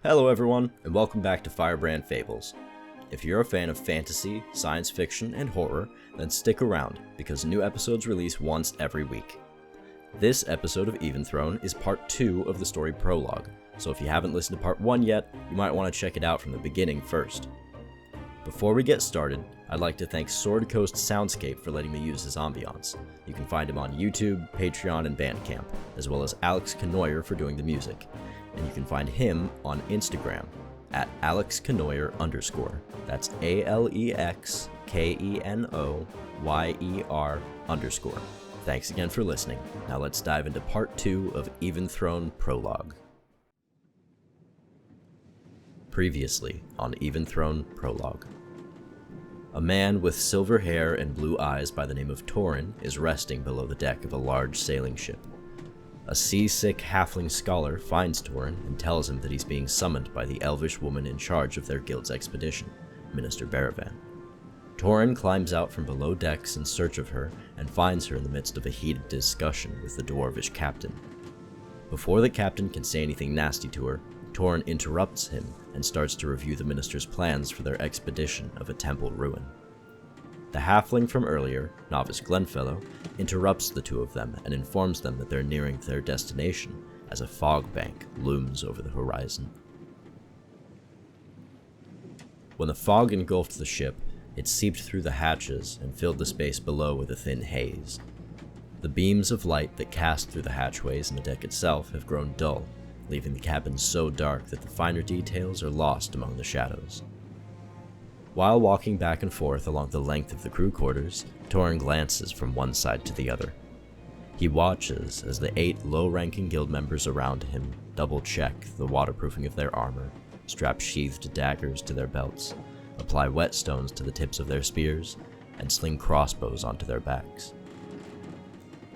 Hello everyone, and welcome back to Firebrand Fables. If you're a fan of fantasy, science fiction, and horror, then stick around, because new episodes release once every week. This episode of Eventhrone is part 2 of the story Prologue, so if you haven't listened to part 1 yet, you might want to check it out from the beginning first. Before we get started, I'd like to thank Sword Coast Soundscape for letting me use his ambiance. You can find him on YouTube, Patreon, and Bandcamp, as well as Alex Kenoyer for doing the music. And you can find him on Instagram at AlexKenoyer_. That's AlexKenoyer_. Thanks again for listening. Now let's dive into part 2 of Eventhrone Prologue. Previously on Eventhrone Prologue. A man with silver hair and blue eyes by the name of Torin is resting below the deck of a large sailing ship. A seasick halfling scholar finds Torin and tells him that he's being summoned by the elvish woman in charge of their guild's expedition, Minister Baravan. Torin climbs out from below decks in search of her and finds her in the midst of a heated discussion with the dwarvish captain. Before the captain can say anything nasty to her, Torin interrupts him and starts to review the minister's plans for their expedition of a temple ruin. The halfling from earlier, Novice Glenfellow, interrupts the two of them and informs them that they're nearing their destination as a fog bank looms over the horizon. When the fog engulfed the ship, it seeped through the hatches and filled the space below with a thin haze. The beams of light that cast through the hatchways and the deck itself have grown dull, leaving the cabin so dark that the finer details are lost among the shadows. While walking back and forth along the length of the crew quarters, Torin glances from one side to the other. He watches as the 8 low-ranking guild members around him double-check the waterproofing of their armor, strap sheathed daggers to their belts, apply whetstones to the tips of their spears, and sling crossbows onto their backs.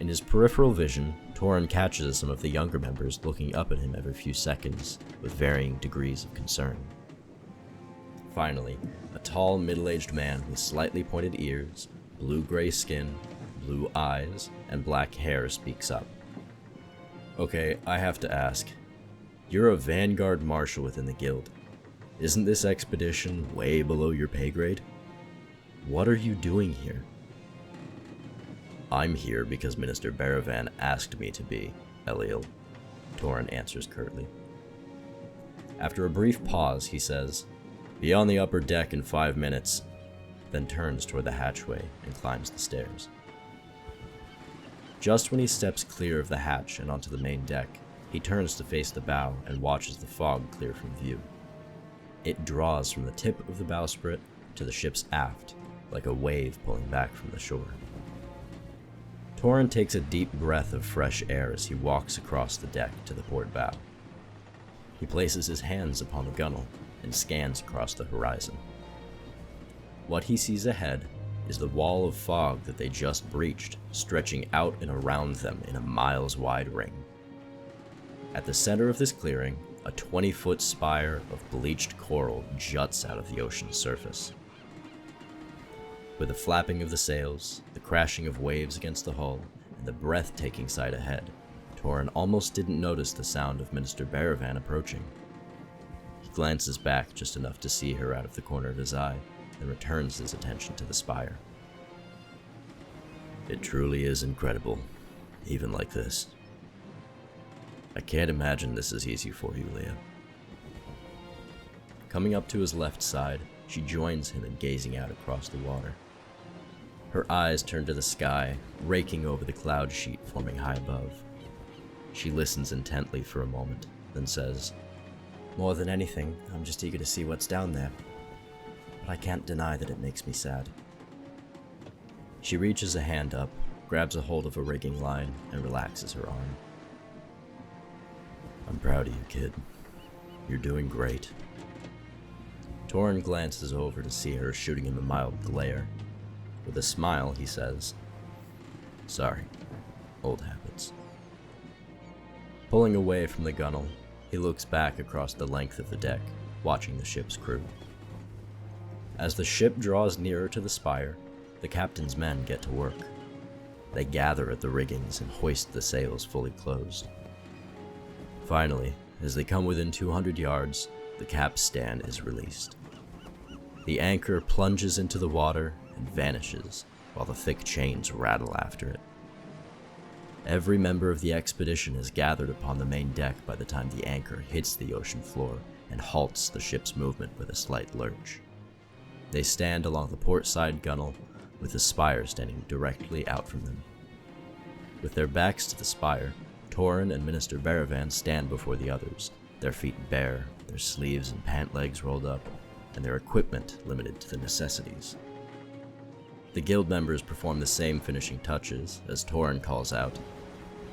In his peripheral vision, Torin catches some of the younger members looking up at him every few seconds with varying degrees of concern. Finally, a tall, middle-aged man with slightly pointed ears, blue-gray skin, blue eyes, and black hair speaks up. Okay, I have to ask. You're a vanguard marshal within the guild. Isn't this expedition way below your pay grade? What are you doing here? I'm here because Minister Baravan asked me to be, Eliel, Torin answers curtly. After a brief pause, he says, "Be on the upper deck in 5 minutes," then turns toward the hatchway and climbs the stairs. Just when he steps clear of the hatch and onto the main deck, he turns to face the bow and watches the fog clear from view. It draws from the tip of the bowsprit to the ship's aft, like a wave pulling back from the shore. Torin takes a deep breath of fresh air as he walks across the deck to the port bow. He places his hands upon the gunwale and scans across the horizon. What he sees ahead is the wall of fog that they just breached, stretching out and around them in a miles-wide ring. At the center of this clearing, a 20-foot spire of bleached coral juts out of the ocean's surface. With the flapping of the sails, the crashing of waves against the hull, and the breathtaking sight ahead, Torin almost didn't notice the sound of Minister Baravan approaching. He glances back just enough to see her out of the corner of his eye, and returns his attention to the spire. It truly is incredible, even like this. I can't imagine this is easy for you, Leah. Coming up to his left side, she joins him in gazing out across the water. Her eyes turn to the sky, raking over the cloud sheet forming high above. She listens intently for a moment, then says, "More than anything, I'm just eager to see what's down there. But I can't deny that it makes me sad." She reaches a hand up, grabs a hold of a rigging line, and relaxes her arm. "I'm proud of you, kid. You're doing great." Torin glances over to see her shooting him a mild glare. With a smile, he says, "Sorry, old habits." Pulling away from the gunwale, he looks back across the length of the deck, watching the ship's crew. As the ship draws nearer to the spire, the captain's men get to work. They gather at the riggings and hoist the sails fully closed. Finally, as they come within 200 yards, the capstan is released. The anchor plunges into the water and vanishes, while the thick chains rattle after it. Every member of the expedition is gathered upon the main deck by the time the anchor hits the ocean floor and halts the ship's movement with a slight lurch. They stand along the port side gunwale, with the spire standing directly out from them. With their backs to the spire, Torin and Minister Baravan stand before the others, their feet bare, their sleeves and pant legs rolled up, and their equipment limited to the necessities. The guild members perform the same finishing touches as Torin calls out,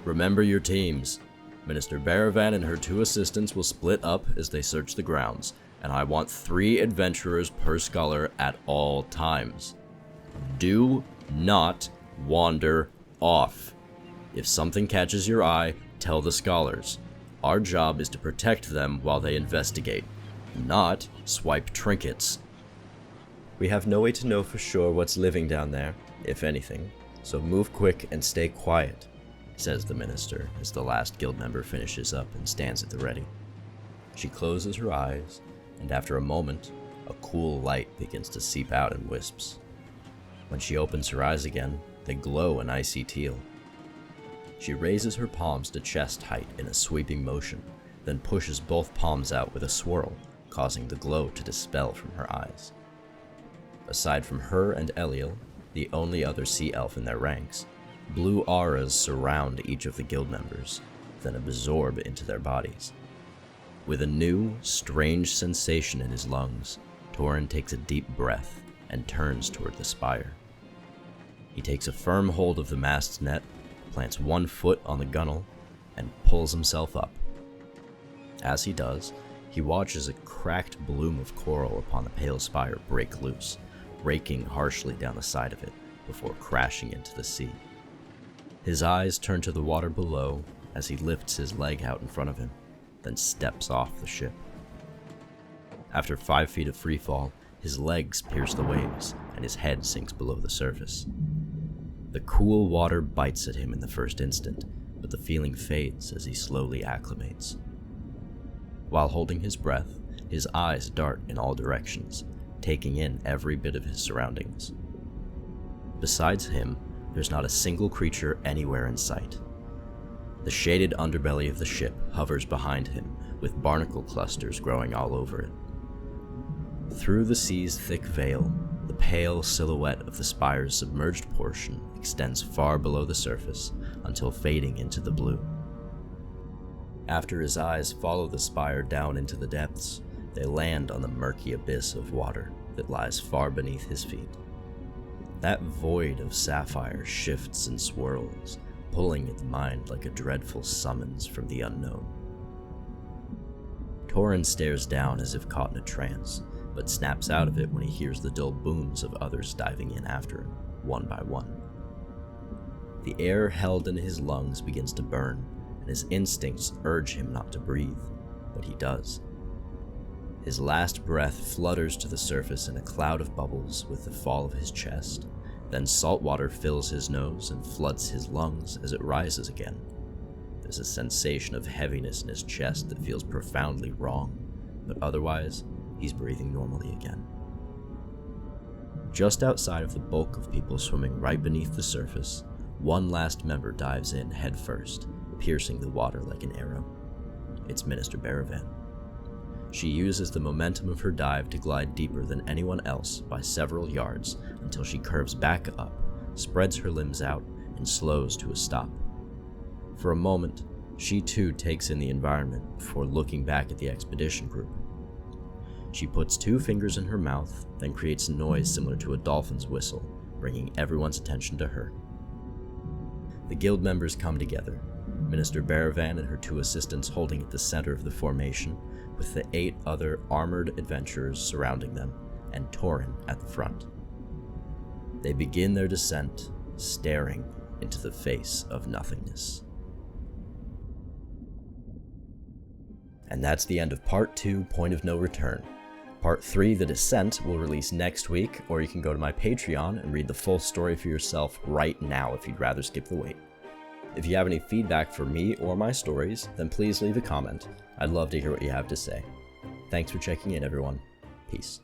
"Remember your teams. Minister Baravan and her 2 assistants will split up as they search the grounds, and I want 3 adventurers per scholar at all times. Do not wander off. If something catches your eye, tell the scholars. Our job is to protect them while they investigate, not swipe trinkets." "We have no way to know for sure what's living down there, if anything, so move quick and stay quiet," says the minister as the last guild member finishes up and stands at the ready. She closes her eyes, and after a moment, a cool light begins to seep out in wisps. When she opens her eyes again, they glow an icy teal. She raises her palms to chest height in a sweeping motion, then pushes both palms out with a swirl, causing the glow to dispel from her eyes. Aside from her and Eliel, the only other sea elf in their ranks, blue auras surround each of the guild members, then absorb into their bodies. With a new, strange sensation in his lungs, Torin takes a deep breath and turns toward the spire. He takes a firm hold of the mast's net, plants one foot on the gunwale, and pulls himself up. As he does, he watches a cracked bloom of coral upon the pale spire break loose, raking harshly down the side of it before crashing into the sea. His eyes turn to the water below as he lifts his leg out in front of him, then steps off the ship. After 5 feet of freefall, his legs pierce the waves and his head sinks below the surface. The cool water bites at him in the first instant, but the feeling fades as he slowly acclimates. While holding his breath, his eyes dart in all directions, taking in every bit of his surroundings. Besides him, there's not a single creature anywhere in sight. The shaded underbelly of the ship hovers behind him, with barnacle clusters growing all over it. Through the sea's thick veil, the pale silhouette of the spire's submerged portion extends far below the surface until fading into the blue. After his eyes follow the spire down into the depths, they land on the murky abyss of water that lies far beneath his feet. That void of sapphire shifts and swirls, pulling at the mind like a dreadful summons from the unknown. Torin stares down as if caught in a trance, but snaps out of it when he hears the dull booms of others diving in after him, one by one. The air held in his lungs begins to burn, and his instincts urge him not to breathe, but he does. His last breath flutters to the surface in a cloud of bubbles with the fall of his chest, then salt water fills his nose and floods his lungs as it rises again. There's a sensation of heaviness in his chest that feels profoundly wrong, but otherwise, he's breathing normally again. Just outside of the bulk of people swimming right beneath the surface, one last member dives in head first, piercing the water like an arrow. It's Minister Baravan. She uses the momentum of her dive to glide deeper than anyone else by several yards until she curves back up, spreads her limbs out, and slows to a stop. For a moment, she too takes in the environment before looking back at the expedition group. She puts 2 fingers in her mouth, then creates a noise similar to a dolphin's whistle, bringing everyone's attention to her. The guild members come together, Minister Baravan and her 2 assistants holding at the center of the formation, with the 8 other armored adventurers surrounding them, and Torin at the front. They begin their descent, staring into the face of nothingness. And that's the end of Part 2, Point of No Return. Part 3, The Descent, will release next week, or you can go to my Patreon and read the full story for yourself right now if you'd rather skip the wait. If you have any feedback for me or my stories, then please leave a comment. I'd love to hear what you have to say. Thanks for checking in, everyone. Peace.